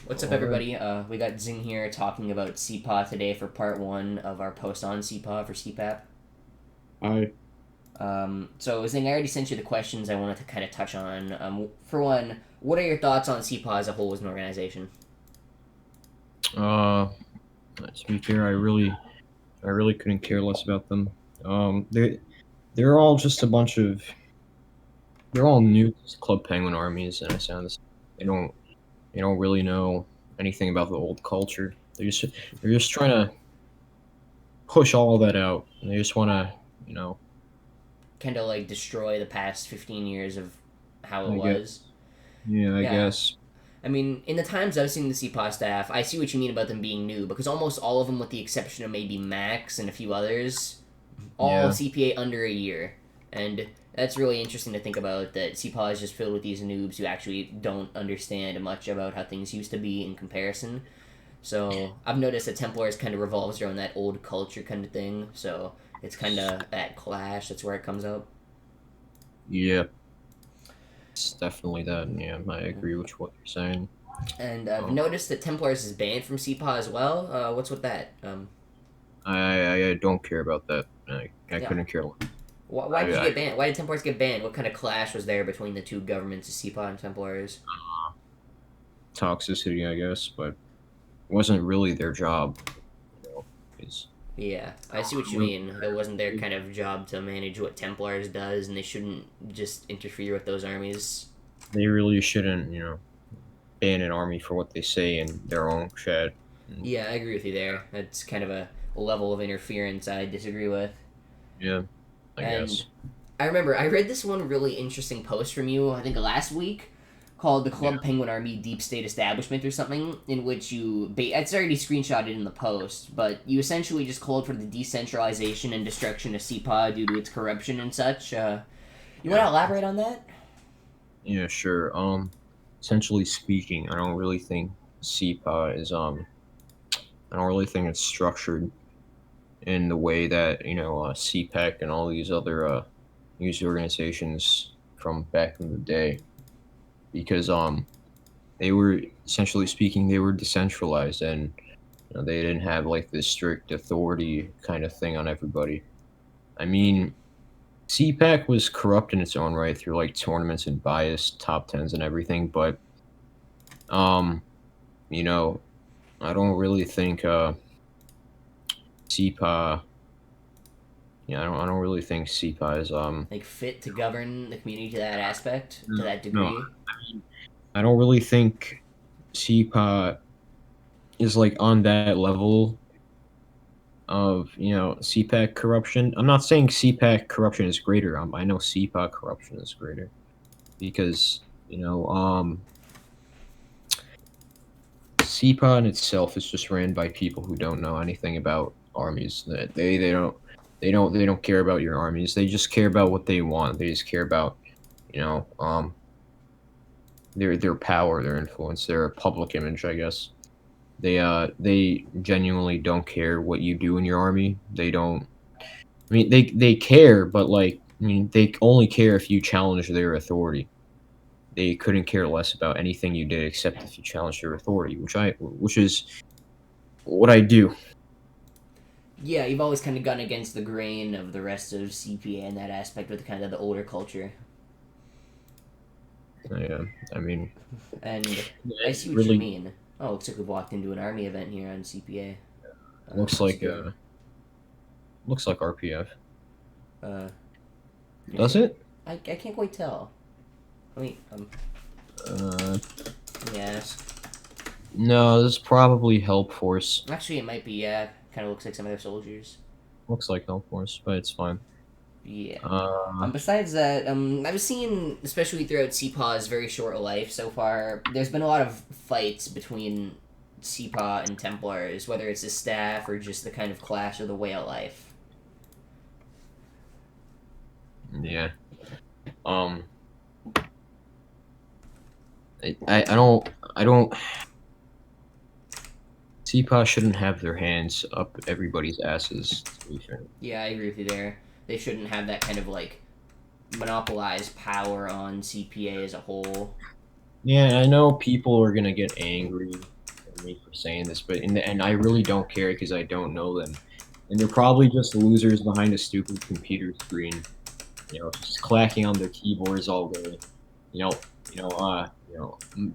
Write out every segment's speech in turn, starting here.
What's up, Alright. everybody? We got Xing here talking about CPAH today for part one of our post on CPAH for CPAP. I So, Xing, I already sent you the questions I wanted to kind of touch on. For one, what are your thoughts on CPAH as a whole as an organization? uh to be fair, I really couldn't care less about them. They're all just a bunch of they're all new Club Penguin armies, and I sound they don't they don't really know anything about the old culture. They're just trying to push all of that out. And they just want to, you know, Kind of like destroy the past 15 years of how it I guess. was? Yeah, I Yeah. guess. I mean, in the times I've seen the CPAH staff, I see what you mean about them being new because almost all of them, with the exception of maybe Max and a few others, all Yeah. CPA under a year. And that's really interesting to think about, that CPAW is just filled with these noobs who actually don't understand much about how things used to be in comparison. So I've noticed that Templars kind of revolves around that old culture kind of thing. So it's kind of that clash. That's where it comes up. Yeah. It's definitely that. Yeah, I agree with what you're saying. And I've Um, noticed that Templars is banned from CPAW as well. What's with that? I don't care about that. I Yeah. couldn't care less. Why did you I get banned? Why did Templars get banned? What kind of clash was there between the two governments of CPAW and Templars? toxicity, I guess, but it wasn't really their job. You know, is Yeah, I see what you mean. It wasn't their kind of job to manage what Templars does, and they shouldn't just interfere with those armies. they really shouldn't, ban an army for what they say in their own chat. And, Yeah, I agree with you there. That's kind of a level of interference I disagree with. yeah, I And guess. I remember I read this one really interesting post from you, I think last week, called "The Yeah, Club Penguin Army Deep State Establishment" or something, in which it's already screenshotted in the post, but you essentially just called for the decentralization and destruction of CPA due to its corruption and such. You want yeah, to elaborate on that? yeah. Sure. Essentially speaking, I don't really think CPA is I don't really think it's structured in the way that CPAC and all these other news organizations from back in the day because they were essentially speaking they were decentralized and they didn't have like this strict authority kind of thing on everybody. I mean, CPAC was corrupt in its own right through like tournaments and biased top tens and everything, but um, you know, I don't really think CPA. Yeah, I don't really think CPA is Like fit to govern the community to that aspect, to no, that no. degree? I don't really think CPA is like on that level of CPAC corruption. I'm not saying CPAC corruption is greater. I know CPAC corruption is greater because CPA in itself is just ran by people who don't know anything about armies. They don't care about your armies. They just care about what they want. They just care about you know um their power, their influence, their public image, I guess. They genuinely don't care what you do in your army. They don't. I mean, they care, but like, I mean, they only care if you challenge their authority. They couldn't care less about anything you did except if you challenge their authority, which is what I do. Yeah, you've always kind of gone against the grain of the rest of CPA in that aspect with kind of the older culture. Yeah, I mean, And I it see what you really mean. Oh, looks like we've walked into an army event here on CPA. looks That's like good. RPF. Uh, is Does it? it? I can't quite tell. Uh, Let me ask. no, this is probably Help Force. Actually, it might be, yeah. Kind of looks like some of their soldiers. Looks like Help Force, but it's fine. Yeah. Uh, Besides that, I've seen, especially throughout CPAW's very short life so far, there's been a lot of fights between CPAW and Templars, whether it's the staff or just the kind of clash of the way of life. yeah. Um, I don't. CPA shouldn't have their hands up everybody's asses. To be fair. Yeah, I agree with you there. They shouldn't have that kind of like monopolized power on CPA as a whole. Yeah, I know people are gonna get angry. me for saying this, but in the end, I really don't care because I don't know them, and they're probably just losers behind a stupid computer screen, just clacking on their keyboards all day, you know,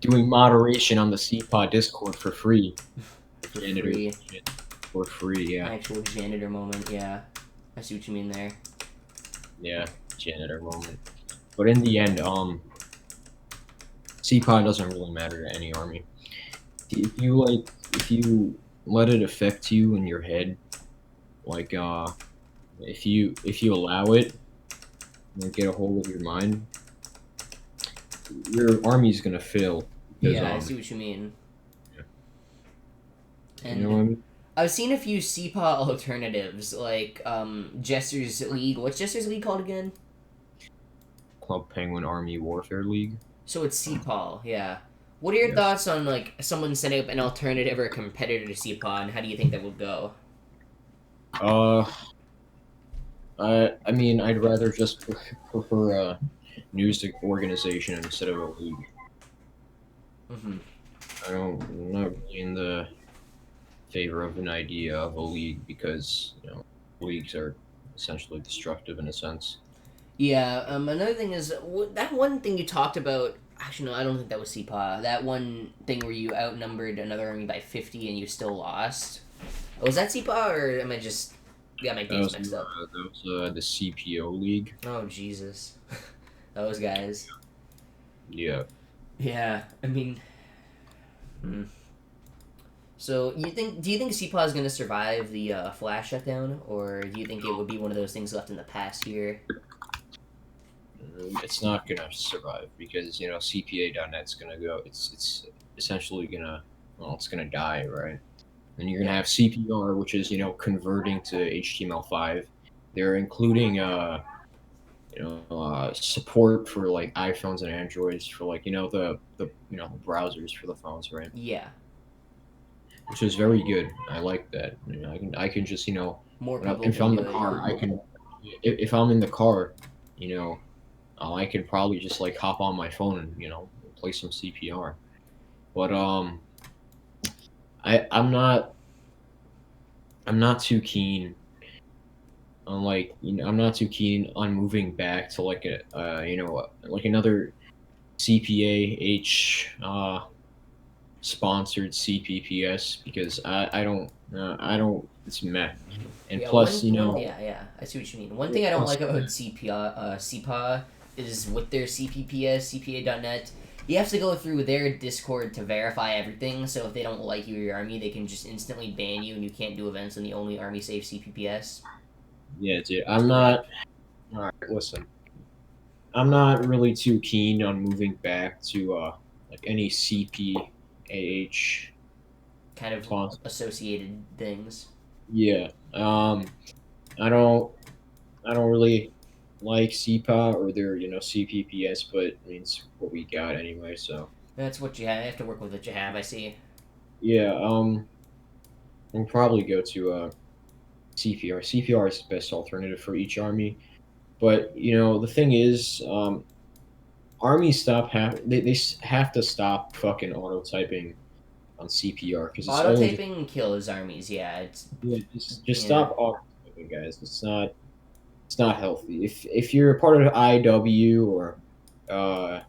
doing moderation on the CPA Discord for free. For Janitor free. for free, yeah, Actual janitor moment, yeah. I see what you mean there. yeah, janitor moment. But in the end, CPA doesn't really matter to any army. If you let it affect you in your head, like if you allow it and get a hold of your mind, your army's gonna fail because Yeah, I see what you mean. you know And what I mean? I've seen a few CPA alternatives, like Jester's League. What's Jester's League called again? Club Penguin Army Warfare League. So it's CPAL, yeah. What are your Yes. thoughts on like someone setting up an alternative or a competitor to CPA, and how do you think that would go? Uh, I mean, I'd rather just prefer a news organization instead of a league. Hmm. I'm not really in the favor of an idea of a league because leagues are essentially destructive in a sense. Yeah. Another thing is that one thing you talked about. Actually, no, I don't think that was CPA. That one thing where you outnumbered another army by 50 and you still lost. Was that CPA or am I just got my That dates was mixed up? the CPO league. Oh Jesus, those guys. Yeah. Yeah, I mean, hmm. So do you think CPA is going to survive the flash shutdown, or do you think it would be one of those things left in the past here? It's not gonna survive because CPA.net's gonna go. It's essentially gonna it's gonna die, right? And you're gonna Yeah. have CPR, which is converting to HTML5. They're including support for like iPhones and Androids for like the browsers for the phones, right? Yeah. Which is very good. I like that. I can just More when people if can I'm in do the it. Yeah. car, I can if I'm in the car, you know, I could probably just like hop on my phone and play some CPR. But I'm not too keen on I'm not too keen on moving back to like a like another CPAH sponsored CPPS because I don't it's meh. And Yeah. plus One. Yeah. Yeah. I see what you mean. One thing I don't plus like about CPA is with their CPPS CPA.net. You have to go through their Discord to verify everything. So if they don't like you or your army, they can just instantly ban you, and you can't do events on the only army safe CPPS. yeah, dude, It's I'm whack. not. All right, listen. I'm not really too keen on moving back to like any CPAH Kind of sponsor. associated things. Yeah. I don't really like CPA or their CPPS, but I mean it's what we got anyway. So That's what you have. You have to work with what you have. I see. yeah. We'll probably go to CPR. CPR is the best alternative for each army. But the thing is, armies they have to stop fucking auto typing on CPR because it's Auto only just typing kills armies. Yeah, it's yeah, just yeah. stop auto typing, guys. It's not healthy. If you're a part of IW or uh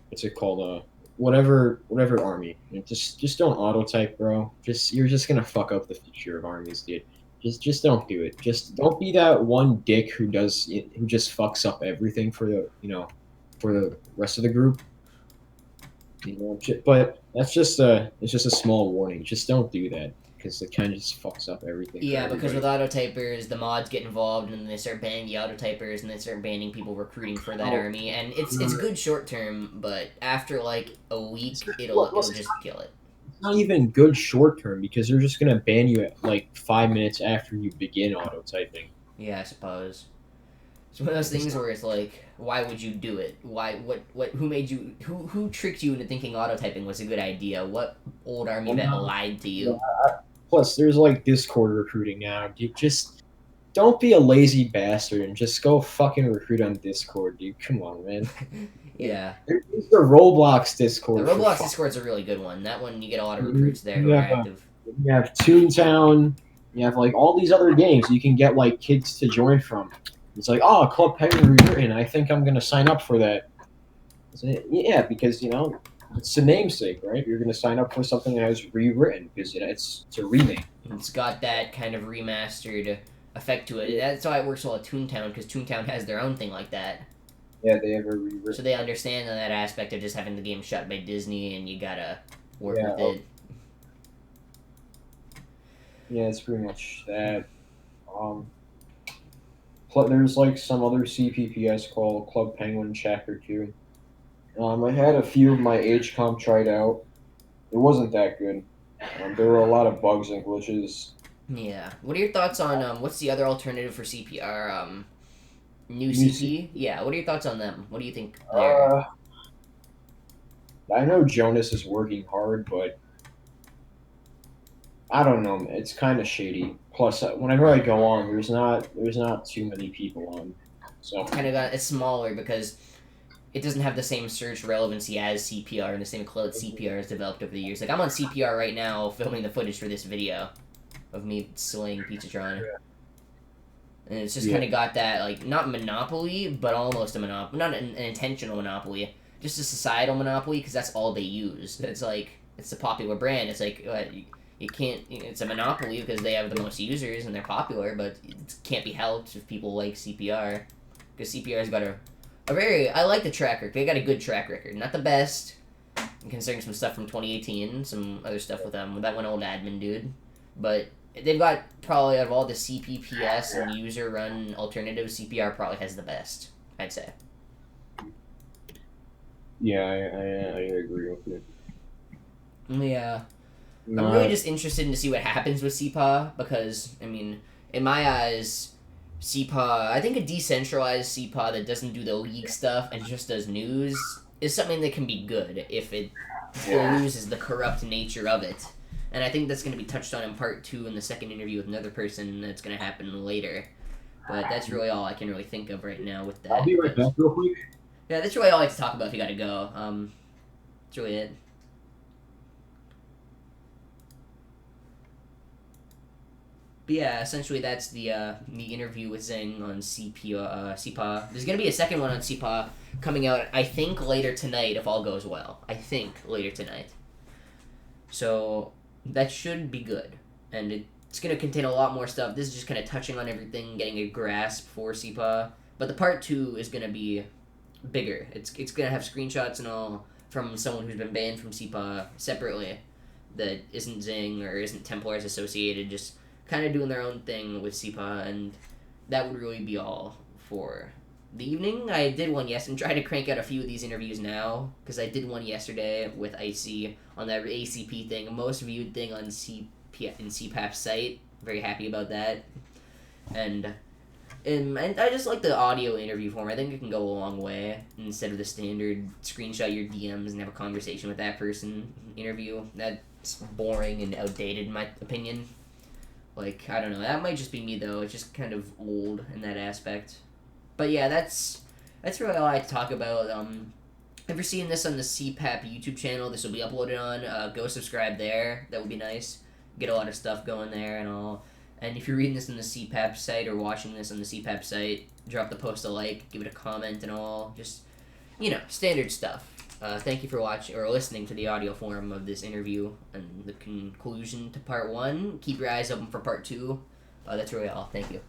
what's it called whatever army, just don't auto type, bro. You're just gonna fuck up the future of armies, dude. Just don't do it. Just don't be that one dick who just fucks up everything for the rest of the group. But it's just a small warning. Just don't do that because it kind of just fucks up everything for Yeah, because with everybody. auto typers, the mods get involved, and then they start banning the auto typers, and they start banning people recruiting for that Oh, army. And it's good short term, but after like a it's week, not, it'll just kill it. it's not even good short term because they're just gonna ban you at like 5 minutes after you begin auto typing. Yeah, I suppose. It's one of those Like it's things not. where it's like, why would you do it? Why? What? Who made you? Who tricked you into thinking auto typing was a good idea? What old army Well, vet no, lied to no, you? plus, there's like Discord recruiting now. You just don't be a lazy bastard and just go fucking recruit on Discord, dude. Come on, man. Yeah. Use the Roblox The Discord. Roblox Discord's a really good one. That one, you get a lot of You, recruits there who you are have active. you have Toontown. You have like all these other games you can get like kids to join from. It's like, oh, Club Penguin rewritten. I think I'm gonna sign up for that. Yeah, because it's the namesake, right? You're gonna sign up for something that has rewritten because it's a remake. It's got that kind of remastered effect to it. That's why it works well at Toontown, because Toontown has their own thing like that. Yeah, they have a rewritten. So they understand that aspect of just having the game shot by Disney, and you gotta work with it. Yeah, it's pretty much that. There's like some other CPPS called Club Penguin Chapter 2. I had a few of my age comp tried out. It wasn't that good. There were a lot of bugs and glitches. Yeah. What are your thoughts on what's the other alternative for CPR? New CP? Yeah. What are your thoughts on them? What do you think there? I know Jonas is working hard, but I don't know. It's kind of shady. Plus, whenever I go on, there's not too many people on. So Kind of it's smaller because it doesn't have the same search relevancy as CPR and the same clout CPR has developed over the years. Like, I'm on CPR right now filming the footage for this video of me slaying Pizzatron. And it's just kind of got that, like, not monopoly, but almost a monopoly. Not an intentional monopoly. Just a societal monopoly, because that's all they use. It's like, it's a popular brand. It's like, you can't, it's a monopoly because they have the most users and they're popular, but it can't be helped if people like CPR. Because CPR's got a very, I like the track record. They got a good track record. Not the best, considering some stuff from 2018, some other stuff with that one old admin dude. But they've got, probably, out of all the CPPS and user-run alternatives, CPR probably has the best, I'd say. Yeah, I agree with you. Yeah. I'm really just interested to see what happens with CPAH, because, I mean, in my eyes, CPAH, I think a decentralized CPAH that doesn't do the league stuff and just does news is something that can be good if it loses the corrupt nature of it. And I think that's going to be touched on in part 2 in the second interview with another person that's going to happen later. But that's really all I can really think of right now with that. I'll be right back real quick. Yeah, that's really all I like to talk about if you gotta go. That's really it. But yeah, essentially that's the interview with Xing on CPAH. There's gonna be a second one on CPAH coming out, I think, later tonight if all goes well. I think later tonight. So that should be good, and it's gonna contain a lot more stuff. This is just kind of touching on everything, getting a grasp for CPAH. But the part 2 is gonna be bigger. It's gonna have screenshots and all from someone who's been banned from CPAH separately, that isn't Xing or isn't Templars associated, just kind of doing their own thing with CPAH, and that would really be all for the evening. I did one and try to crank out a few of these interviews now, because I did one yesterday with Icy on that ACP thing, most viewed thing on CPAP's site. Very happy about that. And I just like the audio interview form. I think it can go a long way instead of the standard screenshot your DMs and have a conversation with that person interview. That's boring and outdated in my opinion. Like, I don't know. That might just be me, though. It's just kind of old in that aspect. But yeah, that's really all I like to talk about. If you're seeing this on the CPAP YouTube channel, this will be uploaded on. Go subscribe there. That would be nice. Get a lot of stuff going there and all. And if you're reading this on the CPAP site or watching this on the CPAP site, drop the post a like, give it a comment and all. Just, standard stuff. Thank you for watching or listening to the audio form of this interview and the conclusion to part 1. Keep your eyes open for part 2. That's really all. Thank you.